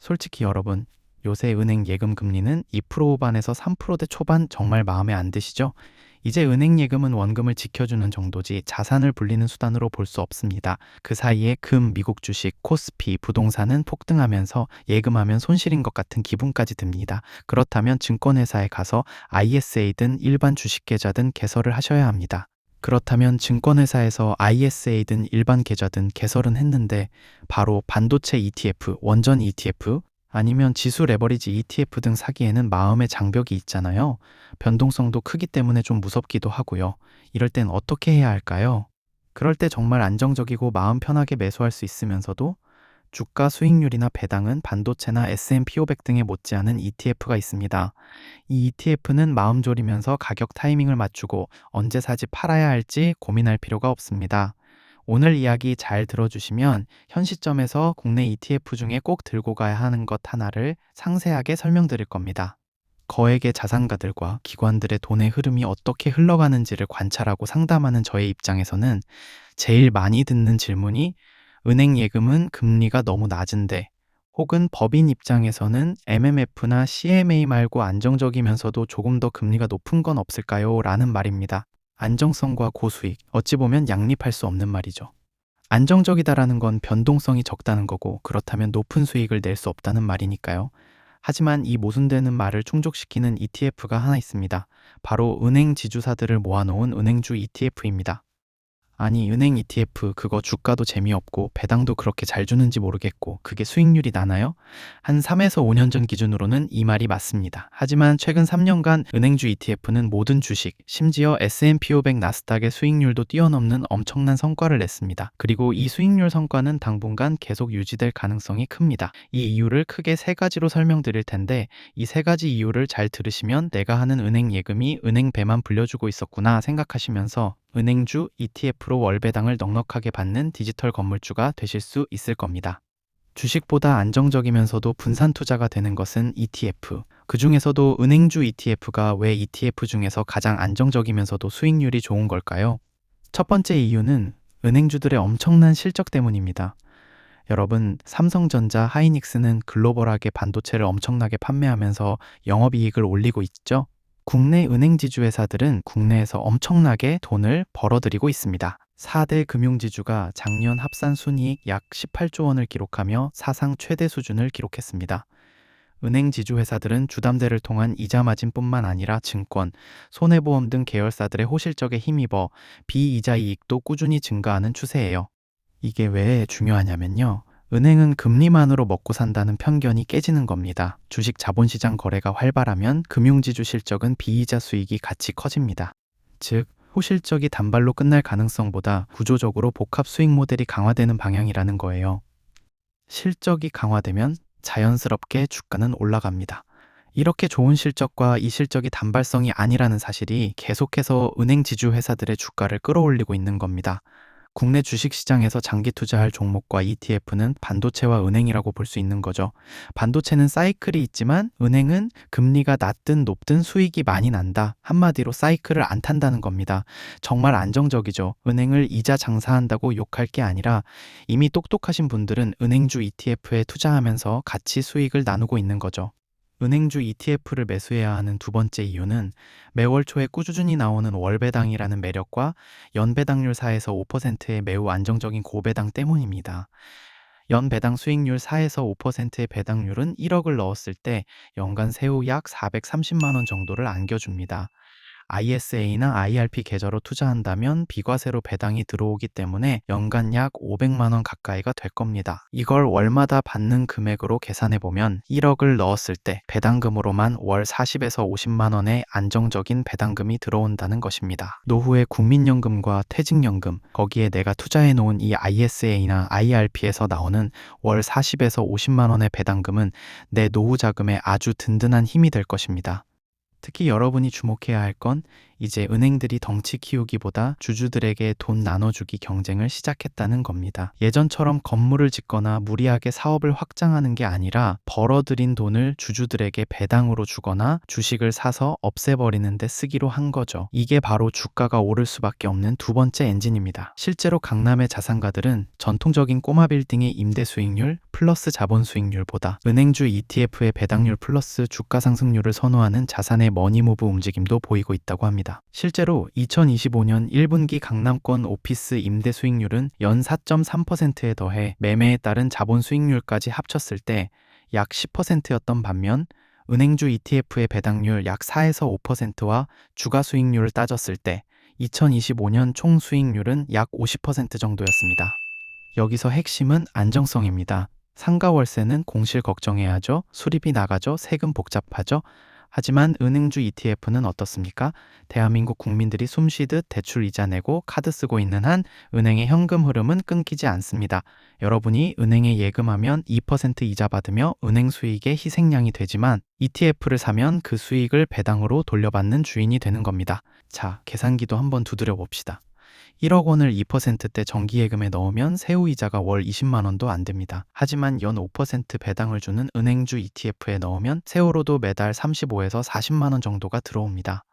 솔직히 여러분, 요새 은행 예금 금리는 2% 후반에서 3%대 초반 정말 마음에 안 드시죠? 이제 은행 예금은 원금을 지켜주는 정도지 자산을 불리는 수단으로 볼 수 없습니다. 그 사이에 금, 미국 주식, 코스피, 부동산은 폭등하면서 예금하면 손실인 것 같은 기분까지 듭니다. 그렇다면 증권회사에 가서 ISA든 일반 주식 계좌든 개설을 하셔야 합니다. 그렇다면 증권회사에서 ISA든 일반 계좌든 개설은 했는데 바로 반도체 ETF, 원전 ETF, 아니면 지수 레버리지 ETF 등 사기에는 마음의 장벽이 있잖아요. 변동성도 크기 때문에 좀 무섭기도 하고요. 이럴 땐 어떻게 해야 할까요? 그럴 때 정말 안정적이고 마음 편하게 매수할 수 있으면서도 주가 수익률이나 배당은 반도체나 S&P 500 등에 못지않은 ETF가 있습니다. 이 ETF는 마음 졸이면서 가격 타이밍을 맞추고 언제 사지 팔아야 할지 고민할 필요가 없습니다. 오늘 이야기 잘 들어주시면 현 시점에서 국내 ETF 중에 꼭 들고 가야 하는 것 하나를 상세하게 설명드릴 겁니다. 거액의 자산가들과 기관들의 돈의 흐름이 어떻게 흘러가는지를 관찰하고 상담하는 저의 입장에서는 제일 많이 듣는 질문이 은행 예금은 금리가 너무 낮은데, 혹은 법인 입장에서는 MMF나 CMA 말고 안정적이면서도 조금 더 금리가 높은 건 없을까요? 라는 말입니다. 안정성과 고수익, 어찌 보면 양립할 수 없는 말이죠. 안정적이다라는 건 변동성이 적다는 거고, 그렇다면 높은 수익을 낼 수 없다는 말이니까요. 하지만 이 모순되는 말을 충족시키는 ETF가 하나 있습니다. 바로 은행 지주사들을 모아놓은 은행주 ETF입니다. 아니, 은행 ETF 그거 주가도 재미없고 배당도 그렇게 잘 주는지 모르겠고 그게 수익률이 나나요? 한 3에서 5년 전 기준으로는 이 말이 맞습니다. 하지만 최근 3년간 은행주 ETF는 모든 주식, 심지어 S&P 500 나스닥의 수익률도 뛰어넘는 엄청난 성과를 냈습니다. 그리고 이 수익률 성과는 당분간 계속 유지될 가능성이 큽니다. 이 이유를 크게 세 가지로 설명드릴 텐데, 이 세 가지 이유를 잘 들으시면 내가 하는 은행 예금이 은행 배만 불려주고 있었구나 생각하시면서 은행주 ETF로 월배당을 넉넉하게 받는 디지털 건물주가 되실 수 있을 겁니다. 주식보다 안정적이면서도 분산 투자가 되는 것은 ETF. 그 중에서도 은행주 ETF가 왜 ETF 중에서 가장 안정적이면서도 수익률이 좋은 걸까요? 첫 번째 이유는 은행주들의 엄청난 실적 때문입니다. 여러분, 삼성전자, 하이닉스는 글로벌하게 반도체를 엄청나게 판매하면서 영업이익을 올리고 있죠? 국내 은행지주회사들은 국내에서 엄청나게 돈을 벌어들이고 있습니다. 4대 금융지주가 작년 합산 순이익 약 18조 원을 기록하며 사상 최대 수준을 기록했습니다. 은행지주회사들은 주담대를 통한 이자 마진뿐만 아니라 증권, 손해보험 등 계열사들의 호실적에 힘입어 비이자 이익도 꾸준히 증가하는 추세예요. 이게 왜 중요하냐면요. 은행은 금리만으로 먹고 산다는 편견이 깨지는 겁니다. 주식 자본시장 거래가 활발하면 금융지주 실적은 비이자 수익이 같이 커집니다. 즉, 호실적이 단발로 끝날 가능성보다 구조적으로 복합 수익 모델이 강화되는 방향이라는 거예요. 실적이 강화되면 자연스럽게 주가는 올라갑니다. 이렇게 좋은 실적과 이 실적이 단발성이 아니라는 사실이 계속해서 은행 지주 회사들의 주가를 끌어올리고 있는 겁니다. 국내 주식시장에서 장기 투자할 종목과 ETF는 반도체와 은행이라고 볼 수 있는 거죠. 반도체는 사이클이 있지만 은행은 금리가 낮든 높든 수익이 많이 난다. 한마디로 사이클을 안 탄다는 겁니다. 정말 안정적이죠. 은행을 이자 장사한다고 욕할 게 아니라 이미 똑똑하신 분들은 은행주 ETF에 투자하면서 같이 수익을 나누고 있는 거죠. 은행주 ETF를 매수해야 하는 두 번째 이유는 매월 초에 꾸준히 나오는 월배당이라는 매력과 연배당률 4에서 5%의 매우 안정적인 고배당 때문입니다. 연배당 수익률 4에서 5%의 배당률은 1억을 넣었을 때 연간 세후 약 430만 원 정도를 안겨줍니다. ISA나 IRP 계좌로 투자한다면 비과세로 배당이 들어오기 때문에 연간 약 500만 원 가까이가 될 겁니다. 이걸 월마다 받는 금액으로 계산해보면 1억을 넣었을 때 배당금으로만 월 40에서 50만 원의 안정적인 배당금이 들어온다는 것입니다. 노후의 국민연금과 퇴직연금, 거기에 내가 투자해놓은 이 ISA나 IRP에서 나오는 월 40에서 50만 원의 배당금은 내 노후 자금에 아주 든든한 힘이 될 것입니다. 특히 여러분이 주목해야 할 건 이제 은행들이 덩치 키우기보다 주주들에게 돈 나눠주기 경쟁을 시작했다는 겁니다. 예전처럼 건물을 짓거나 무리하게 사업을 확장하는 게 아니라 벌어들인 돈을 주주들에게 배당으로 주거나 주식을 사서 없애버리는 데 쓰기로 한 거죠. 이게 바로 주가가 오를 수밖에 없는 두 번째 엔진입니다. 실제로 강남의 자산가들은 전통적인 꼬마 빌딩의 임대 수익률 플러스 자본 수익률보다 은행주 ETF의 배당률 플러스 주가 상승률을 선호하는 자산의 머니무브 움직임도 보이고 있다고 합니다. 실제로 2025년 1분기 강남권 오피스 임대 수익률은 연 4.3%에 더해 매매에 따른 자본 수익률까지 합쳤을 때 약 10%였던 반면 은행주 ETF의 배당률 약 4에서 5%와 주가 수익률을 따졌을 때 2025년 총 수익률은 약 50% 정도였습니다. 여기서 핵심은 안정성입니다. 상가 월세는 공실 걱정해야 하죠. 수리비 나가죠. 세금 복잡하죠. 하지만 은행주 ETF는 어떻습니까? 대한민국 국민들이 숨쉬듯 대출 이자 내고 카드 쓰고 있는 한 은행의 현금 흐름은 끊기지 않습니다. 여러분이 은행에 예금하면 2% 이자 받으며 은행 수익의 희생양이 되지만 ETF를 사면 그 수익을 배당으로 돌려받는 주인이 되는 겁니다. 자, 계산기도 한번 두드려 봅시다. 1억 원을 2%대 정기예금에 넣으면 세후이자가 월 20만 원도 안 됩니다. 하지만 연 5% 배당을 주는 은행주 ETF에 넣으면 세후로도 매달 35에서 40만 원 정도가 들어옵니다.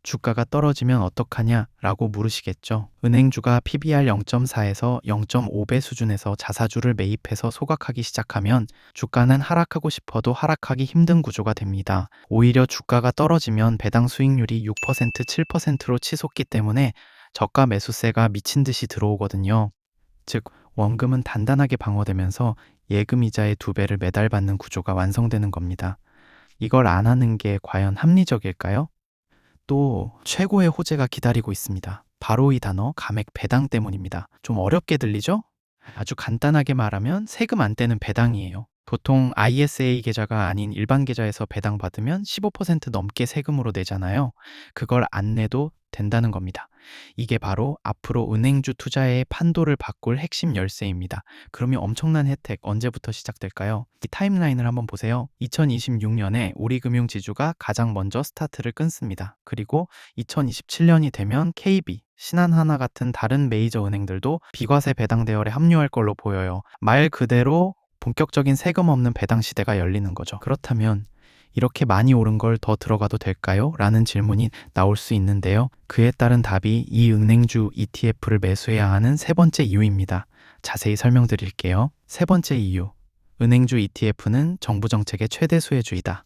주가가 떨어지면 어떡하냐? 라고 물으시겠죠. 은행주가 PBR 0.4에서 0.5배 수준에서 자사주를 매입해서 소각하기 시작하면 주가는 하락하고 싶어도 하락하기 힘든 구조가 됩니다. 오히려 주가가 떨어지면 배당 수익률이 6%, 7%로 치솟기 때문에 저가 매수세가 미친 듯이 들어오거든요. 즉, 원금은 단단하게 방어되면서 예금 이자의 2배를 매달 받는 구조가 완성되는 겁니다. 이걸 안 하는 게 과연 합리적일까요? 또 최고의 호재가 기다리고 있습니다. 바로 이 단어 감액 배당 때문입니다. 좀 어렵게 들리죠? 아주 간단하게 말하면 세금 안 떼는 배당이에요. 보통 ISA 계좌가 아닌 일반 계좌에서 배당 받으면 15% 넘게 세금으로 내잖아요. 그걸 안 내도 된다는 겁니다. 이게 바로 앞으로 은행주 투자의 판도를 바꿀 핵심 열쇠입니다. 그러면 엄청난 혜택 언제부터 시작될까요? 이 타임라인을 한번 보세요. 2026년에 우리금융지주가 가장 먼저 스타트를 끊습니다. 그리고 2027년이 되면 KB, 신한하나 같은 다른 메이저 은행들도 비과세 배당 대열에 합류할 걸로 보여요. 말 그대로 본격적인 세금 없는 배당 시대가 열리는 거죠. 그렇다면 이렇게 많이 오른 걸 더 들어가도 될까요? 라는 질문이 나올 수 있는데요. 그에 따른 답이 이 은행주 ETF를 매수해야 하는 세 번째 이유입니다. 자세히 설명드릴게요. 세 번째 이유. 은행주 ETF는 정부 정책의 최대 수혜주이다.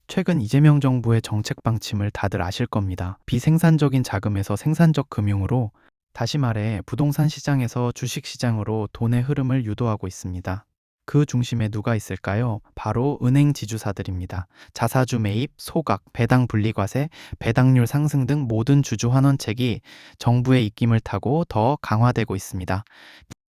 최근 이재명 정부의 정책 방침을 다들 아실 겁니다. 비생산적인 자금에서 생산적 금융으로, 다시 말해 부동산 시장에서 주식 시장으로 돈의 흐름을 유도하고 있습니다. 그 중심에 누가 있을까요? 바로 은행 지주사들입니다. 자사주 매입, 소각, 배당 분리과세, 배당률 상승 등 모든 주주 환원책이 정부의 입김을 타고 더 강화되고 있습니다.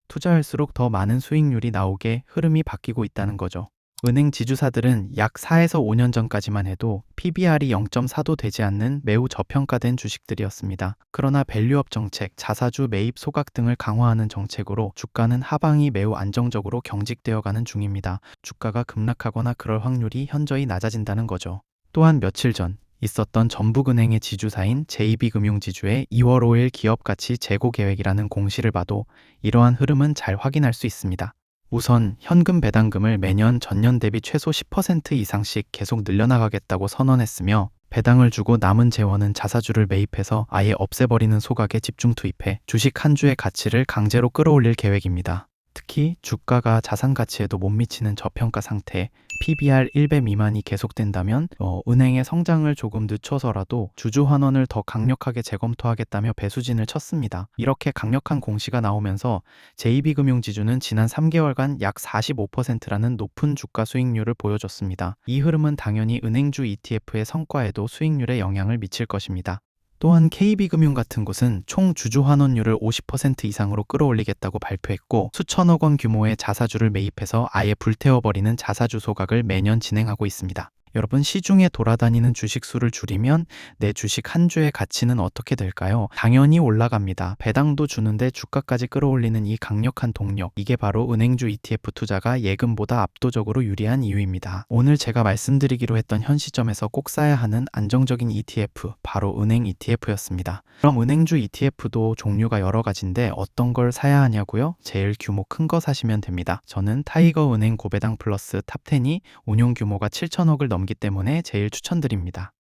투자할수록 더 많은 수익률이 나오게 흐름이 바뀌고 있다는 거죠. 은행 지주사들은 약 4에서 5년 전까지만 해도 PBR이 0.4도 되지 않는 매우 저평가된 주식들이었습니다. 그러나 밸류업 정책, 자사주 매입 소각 등을 강화하는 정책으로 주가는 하방이 매우 안정적으로 경직되어 가는 중입니다. 주가가 급락하거나 그럴 확률이 현저히 낮아진다는 거죠. 또한 며칠 전 있었던 전북은행의 지주사인 JB금융지주의 2월 5일 기업가치 재고 계획이라는 공시를 봐도 이러한 흐름은 잘 확인할 수 있습니다. 우선 현금 배당금을 매년 전년 대비 최소 10% 이상씩 계속 늘려나가겠다고 선언했으며 배당을 주고 남은 재원은 자사주를 매입해서 아예 없애버리는 소각에 집중 투입해 주식 한 주의 가치를 강제로 끌어올릴 계획입니다. 특히 주가가 자산 가치에도 못 미치는 저평가 상태, PBR 1배 미만이 계속된다면 은행의 성장을 조금 늦춰서라도 주주 환원을 더 강력하게 재검토하겠다며 배수진을 쳤습니다. 이렇게 강력한 공시가 나오면서 JB금융지주는 지난 3개월간 약 45%라는 높은 주가 수익률을 보여줬습니다. 이 흐름은 당연히 은행주 ETF의 성과에도 수익률에 영향을 미칠 것입니다. 또한 KB금융 같은 곳은 총 주주 환원율을 50% 이상으로 끌어올리겠다고 발표했고 수천억 원 규모의 자사주를 매입해서 아예 불태워버리는 자사주 소각을 매년 진행하고 있습니다. 여러분, 시중에 돌아다니는 주식 수를 줄이면 내 주식 한 주의 가치는 어떻게 될까요? 당연히 올라갑니다. 배당도 주는데 주가까지 끌어올리는 이 강력한 동력, 이게 바로 은행주 ETF 투자가 예금보다 압도적으로 유리한 이유입니다. 오늘 제가 말씀드리기로 했던 현 시점에서 꼭 사야 하는 안정적인 ETF, 바로 은행 ETF였습니다. 그럼 은행주 ETF도 종류가 여러 가지인데 어떤 걸 사야 하냐고요? 제일 규모 큰 거 사시면 됩니다. 저는 타이거 은행 고배당 플러스 탑10이 운용 규모가 7천억을 넘기 때문에 제일 추천드립니다.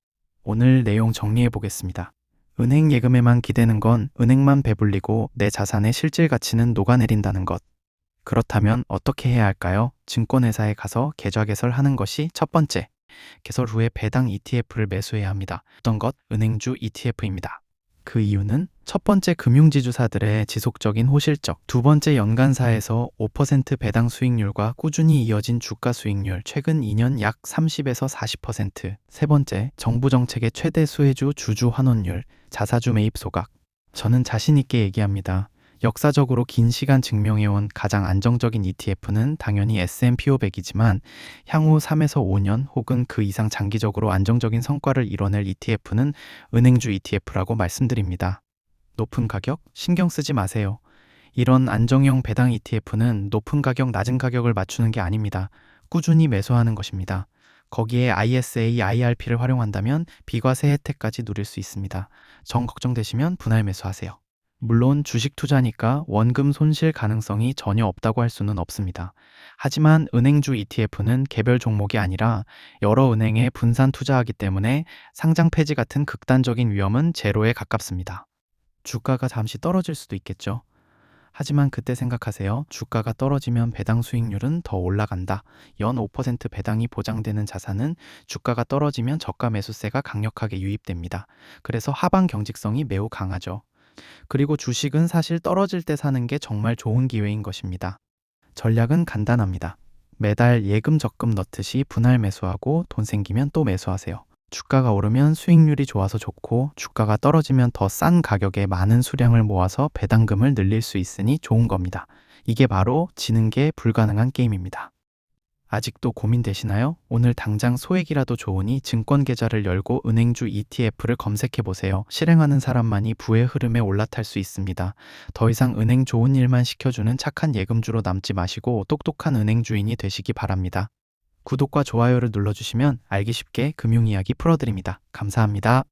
오늘 내용 정리해 보겠습니다. 은행 예금에만 기대는 건 은행만 배불리고 내 자산의 실질 가치는 녹아내린다는 것. 그렇다면 어떻게 해야 할까요? 증권회사에 가서 계좌 개설하는 것이 첫 번째. 개설 후에 배당 ETF를 매수해야 합니다. 어떤 것? 은행주 ETF입니다. 그 이유는 첫 번째 금융지주사들의 지속적인 호실적, 두 번째 연간사에서 5% 배당 수익률과 꾸준히 이어진 주가 수익률, 최근 2년 약 30에서 40%, 세 번째 정부 정책의 최대 수혜주 주주 환원율, 자사주 매입 소각. 저는 자신 있게 얘기합니다. 역사적으로 긴 시간 증명해온 가장 안정적인 ETF는 당연히 S&P 500이지만 향후 3에서 5년 혹은 그 이상 장기적으로 안정적인 성과를 이뤄낼 ETF는 은행주 ETF라고 말씀드립니다. 높은 가격? 신경 쓰지 마세요. 이런 안정형 배당 ETF는 높은 가격, 낮은 가격을 맞추는 게 아닙니다. 꾸준히 매수하는 것입니다. 거기에 ISA, IRP를 활용한다면 비과세 혜택까지 누릴 수 있습니다. 정 걱정되시면 분할 매수하세요. 물론 주식 투자니까 원금 손실 가능성이 전혀 없다고 할 수는 없습니다. 하지만 은행주 ETF는 개별 종목이 아니라 여러 은행에 분산 투자하기 때문에 상장 폐지 같은 극단적인 위험은 제로에 가깝습니다. 주가가 잠시 떨어질 수도 있겠죠. 하지만 그때 생각하세요. 주가가 떨어지면 배당 수익률은 더 올라간다. 연 5% 배당이 보장되는 자산은 주가가 떨어지면 저가 매수세가 강력하게 유입됩니다. 그래서 하방 경직성이 매우 강하죠. 그리고 주식은 사실 떨어질 때 사는 게 정말 좋은 기회인 것입니다. 전략은 간단합니다. 매달 예금 적금 넣듯이 분할 매수하고 돈 생기면 또 매수하세요. 주가가 오르면 수익률이 좋아서 좋고 주가가 떨어지면 더 싼 가격에 많은 수량을 모아서 배당금을 늘릴 수 있으니 좋은 겁니다. 이게 바로 지는 게 불가능한 게임입니다. 아직도 고민되시나요? 오늘 당장 소액이라도 좋으니 증권 계좌를 열고 은행주 ETF를 검색해 보세요. 실행하는 사람만이 부의 흐름에 올라탈 수 있습니다. 더 이상 은행 좋은 일만 시켜주는 착한 예금주로 남지 마시고 똑똑한 은행 주인이 되시기 바랍니다. 구독과 좋아요를 눌러주시면 알기 쉽게 금융 이야기 풀어드립니다. 감사합니다.